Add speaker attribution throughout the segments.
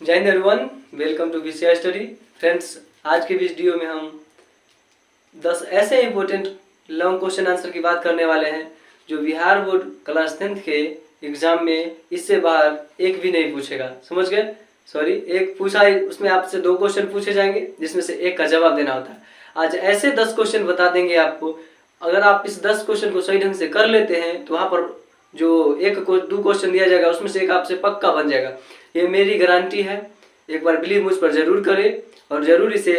Speaker 1: जय Hind everyone, welcome to विषय study. Friends, आज के वीडियो में हम 10 ऐसे इंपॉर्टेंट लॉन्ग क्वेश्चन आंसर की बात करने वाले हैं जो बिहार बोर्ड क्लास 10th के एग्जाम में इससे बाहर एक भी नहीं पूछेगा। समझ गए? सॉरी, एक पूछा है, उसमें आपसे 2 क्वेश्चन पूछे जाएंगे जिसमें से एक का जवाब देना होता है। आज ऐसे 10 क्वेश्चन बता देंगे आपको। अगर आप इस 10 क्वेश्चन को सही ढंग से कर लेते हैं तो वहाँ पर जो 2 क्वेश्चन दिया जाएगा उसमें से एक आपसे पक्का बन जाएगा। ये मेरी गारंटी है। एक बार बिलीव मुझ पर जरूर करें और जरूर इसे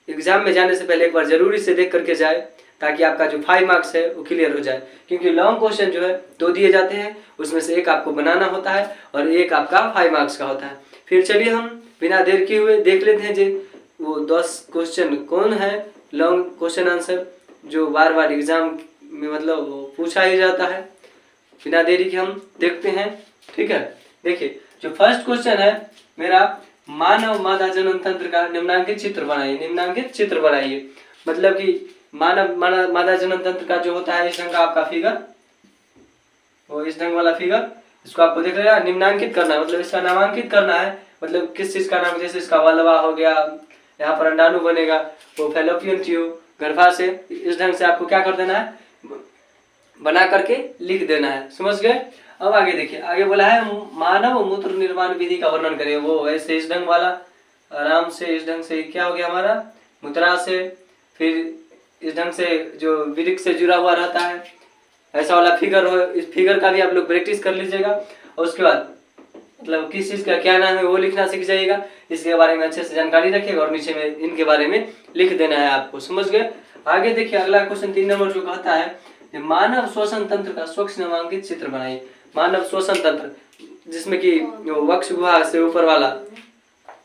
Speaker 1: एग्जाम में जाने से पहले एक बार जरूर इसे देख करके जाए ताकि आपका जो 5 मार्क्स है वो क्लियर हो जाए। क्योंकि लॉन्ग क्वेश्चन जो है 2 दिए जाते हैं, उसमें से एक आपको बनाना होता है और एक आपका 5 मार्क्स का होता है। फिर चलिए हम बिना देर किए हुए देख लेते हैं जी वो 10 क्वेश्चन कौन है लॉन्ग क्वेश्चन आंसर जो बार बार एग्जाम में मतलब पूछा ही जाता है। बिना देरी के हम देखते हैं, ठीक है। देखिए, जो फर्स्ट क्वेश्चन है मेरा, मानव मादा जनन तंत्र का निम्नांकित चित्र बनाइए। निम्नांकित चित्र बनाइए मतलब कि मानव मादा जनन तंत्र का जो होता है इस ढंग का आपका फिगर, वो इस ढंग वाला फिगर, इसको आपको देख लेना, निम्नांकित करना है मतलब इसका नामांकित करना है। मतलब किस चीज का नाम, जैसे इसका वल्लवा हो गया, यहाँ पर अंडाणु बनेगा, वो फैलोपियन ट्यूब, गर्भाशय, इस ढंग से आपको क्या कर देना है, बना करके लिख देना है। समझ गए? अब आगे देखिए, आगे बोला है मानव मूत्र निर्माण विधि का वर्णन करें। वो ऐसे इस ढंग वाला, आराम से इस ढंग से क्या हो गया हमारा मूत्राशय, फिर इस ढंग से जो वृक्क से जुड़ा हुआ रहता है ऐसा वाला फिगर हो। इस फिगर का भी आप लोग प्रैक्टिस कर लीजिएगा और उसके बाद मतलब किस चीज का क्या नाम है वो लिखना सीख जाइएगा। इसके बारे में अच्छे से जानकारी रखिएगा और नीचे में इनके बारे में लिख देना है आपको। समझ गए? आगे देखिए, अगला क्वेश्चन 3 नंबर जो कहता है मानव श्वसन तंत्र का स्वच्छ नामांकित चित्र बनाइए। मानव श्वसन तंत्र जिसमें कि वक्ष गुहा से ऊपर वाला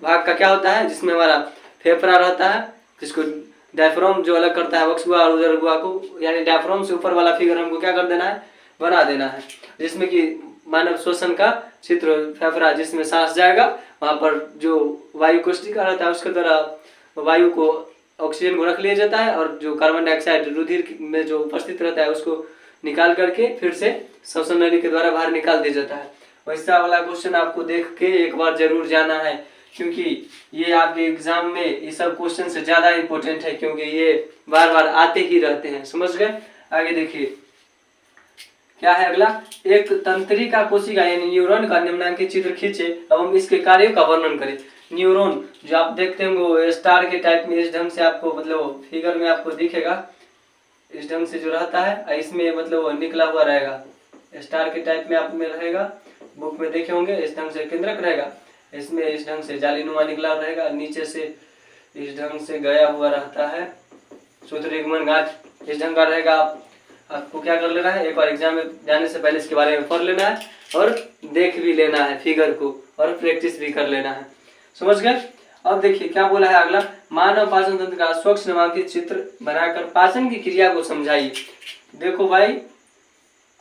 Speaker 1: भाग का क्या होता है, जिसमें हमारा फेफड़ा रहता है, जिसको डायफ्राम जो अलग करता है वक्ष गुहा और उदर गुहा को, यानी डायफ्राम से ऊपर वाला फिगर हमको क्या कर देना है, बना देना है। जिसमें कि मानव श्वसन का चित्र, फेफड़ा जिसमें सांस जाएगा, वहां पर जो वायु कोशिका रहता है उसके द्वारा वायु को, ऑक्सीजन को रख लिया जाता है और जो कार्बन डाइऑक्साइड रुधिर में जो उपस्थित रहता है उसको निकाल करके फिर से श्वसन नली के द्वारा बाहर निकाल दिया जाता है। वैसा वाला क्वेश्चन आपको देख के एक बार जरूर जाना है क्योंकि ये आपके एग्जाम में ये सब क्वेश्चन से ज्यादा इंपॉर्टेंट है क्योंकि ये बार बार आते ही रहते हैं। समझ गए? आगे देखिए क्या है अगला, एक तंत्रिका कोशिका यानी न्यूरॉन का निम्नांकित चित्र खींचे एवं इसके कार्यों का वर्णन करें। न्यूरॉन जो आप देखते हैं वो स्टार के टाइप में इस ढंग से आपको मतलब फिगर में आपको दिखेगा, इस ढंग से जो रहता है इसमें मतलब निकला हुआ रहेगा, स्टार के टाइप में आप में रहेगा, बुक में देखे होंगे, इस ढंग से केंद्रक रहेगा, इसमें इस ढंग से जालीनुमा निकला रहेगा, नीचे से इस ढंग से गया हुआ रहता है, सूत्रयुग्मन गांठ इस ढंग का रहेगा। आपको क्या कर लेना है, एक बार एग्जाम में जाने से पहले इसके बारे में पढ़ लेना है और देख भी लेना है फिगर को और प्रैक्टिस भी कर लेना है। समझ गए? अब देखिए क्या बोला है अगला, मानव पाचन तंत्र का स्वच्छ नामांकित चित्र बनाकर पाचन की क्रिया को समझाइए। देखो भाई,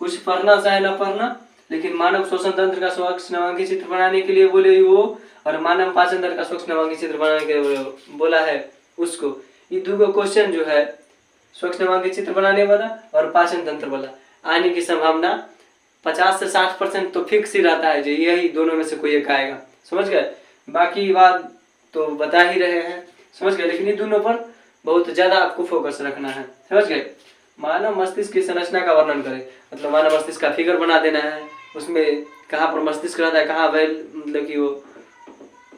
Speaker 1: कुछ पढ़ना चाहे न पढ़ना, लेकिन मानव श्वसन तंत्र का स्वच्छ नामांकित चित्र बनाने के लिए बोले वो, और मानव पाचन तंत्र का स्वच्छ नामांकित चित्र बनाने के लिए बोला है उसको। ये 2 क्वेश्चन जो है स्वच्छ नामांकित चित्र बनाने वाला और पाचन तंत्र वाला, आने की संभावना 50 से 60% तो फिक्स ही रहता है, जो यही दोनों में से कोई एक आएगा। समझ गए? बाकी बात तो बता ही रहे हैं। समझ गए? लेकिन ये दोनों पर बहुत ज्यादा आपको फोकस रखना है। समझ गए? मानव मस्तिष्क की संरचना का वर्णन करें, मतलब मानव मस्तिष्क का फिगर बना देना है, उसमें कहाँ पर मस्तिष्क रहता है, कहाँ मतलब कि वो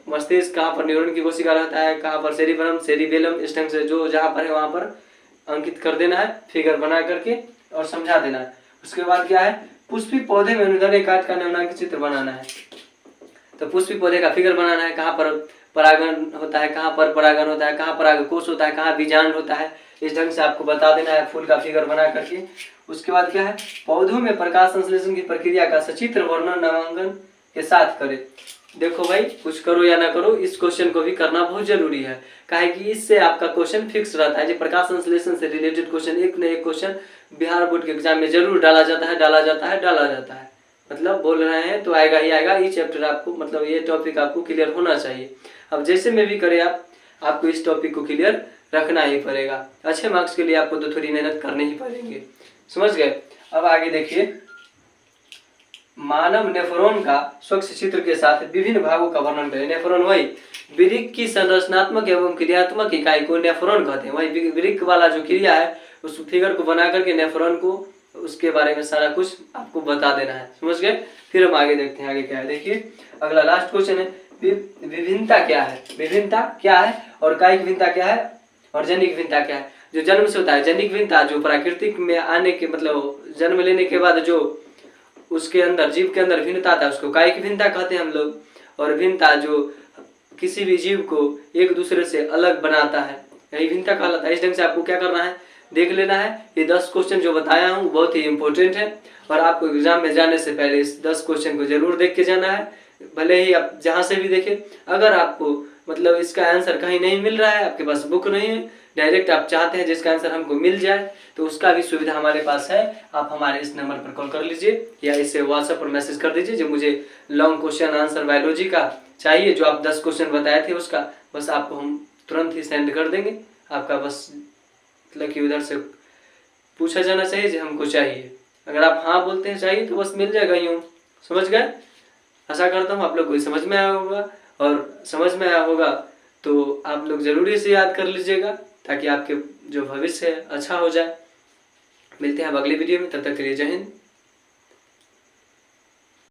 Speaker 1: मस्तिष्क, कहाँ पर न्यूरॉन की कोशिका रहता है, कहाँ पर सेरिबेलम, सेरिबेलम, इस ढंग से जो जहाँ पर है वहाँ पर अंकित कर देना है, फिगर बना करके और समझा देना है। उसके बाद क्या है, पुष्पी पौधे में अनुदैर्ध्य काट का निम्नांकित चित्र बनाना है। तो पुष्पी पौधे का फिगर बनाना है, कहाँ पर परागण होता है, कहाँ पर परागण होता है, कहाँ परागकोश होता है, कहाँ बीजांड होता है, इस ढंग से आपको बता देना है फूल का फिगर बना करके। उसके बाद क्या है, पौधों में प्रकाश संश्लेषण की प्रक्रिया का सचित्र वर्णन नामांकन के साथ करें। देखो भाई, कुछ करो या ना करो, इस क्वेश्चन को भी करना बहुत जरूरी है, काहे कि इससे आपका क्वेश्चन फिक्स रहता है। जो प्रकाश संश्लेषण से रिलेटेड क्वेश्चन एक न एक क्वेश्चन बिहार बोर्ड के एग्जाम में जरूर डाला जाता है। मतलब बोल रहे हैं तो आएगा ही आएगा। ये चैप्टर आपको मतलब ये टॉपिक आपको क्लियर होना चाहिए। अब जैसे में भी करे आपको इस टॉपिक को क्लियर रखना ही पड़ेगा। अच्छे मार्क्स के लिए आपको तो थोड़ी मेहनत करनी ही पड़ेंगे। समझ गए? अब आगे देखिए, मानव नेफ्रॉन का स्वच्छ चित्र के साथ विभिन्न भागों का वर्णन करें। नेफ्रॉन वही वृक्क की संरचनात्मक एवं क्रियात्मक इकाई को नेफ्रॉन कहते हैं। वही वृक्क वाला जो क्रिया है उस फिगर को बना करके नेफ्रॉन को उसके बारे में सारा कुछ आपको बता देना है। समझ गए? फिर हम आगे देखते हैं आगे क्या है। देखिए अगला लास्ट क्वेश्चन है, विभिन्नता क्या है? विभिन्नता क्या है और कायिक भिन्नता क्या है और जनिक भिन्नता क्या है? जो जन्म से होता है जनिक भिन्नता, जो प्राकृतिक में आने के मतलब जन्म लेने के बाद जो उसके अंदर जीव के अंदर भिन्नता आता है उसको कायिक भिन्नता कहते हैं हम लोग। और भिन्नता जो किसी भी जीव को एक दूसरे से अलग बनाता है, यही भिन्नता कहलाता है। इस ढंग से आपको क्या करना है, देख लेना है। ये 10 क्वेश्चन जो बताया हूँ बहुत ही इंपॉर्टेंट है और आपको एग्जाम में जाने से पहले इस 10 क्वेश्चन को जरूर देख के जाना है। भले ही आप जहाँ से भी देखें, अगर आपको मतलब इसका आंसर कहीं नहीं मिल रहा है, आपके पास बुक नहीं है, डायरेक्ट आप चाहते हैं जिसका आंसर हमको मिल जाए, तो उसका भी सुविधा हमारे पास है। आप हमारे इस नंबर पर कॉल कर लीजिए या इसे व्हाट्सएप पर मैसेज कर दीजिए। जो मुझे लॉन्ग क्वेश्चन आंसर बायोलॉजी का चाहिए, जो आप 10 क्वेश्चन बताए थे उसका, बस आपको हम तुरंत ही सेंड कर देंगे। आपका बस मतलब कि उधर से पूछा जाना चाहिए जो हमको चाहिए। अगर आप हाँ बोलते हैं चाहिए तो बस मिल जाएगा यूँ। समझ गए? आशा करता हूँ आप लोग को समझ में आया होगा, और समझ में आया होगा तो आप लोग जरूरी से याद कर लीजिएगा ताकि आपके जो भविष्य है अच्छा हो जाए। मिलते हैं अब अगली वीडियो में, तब तक के लिए जय हिंद।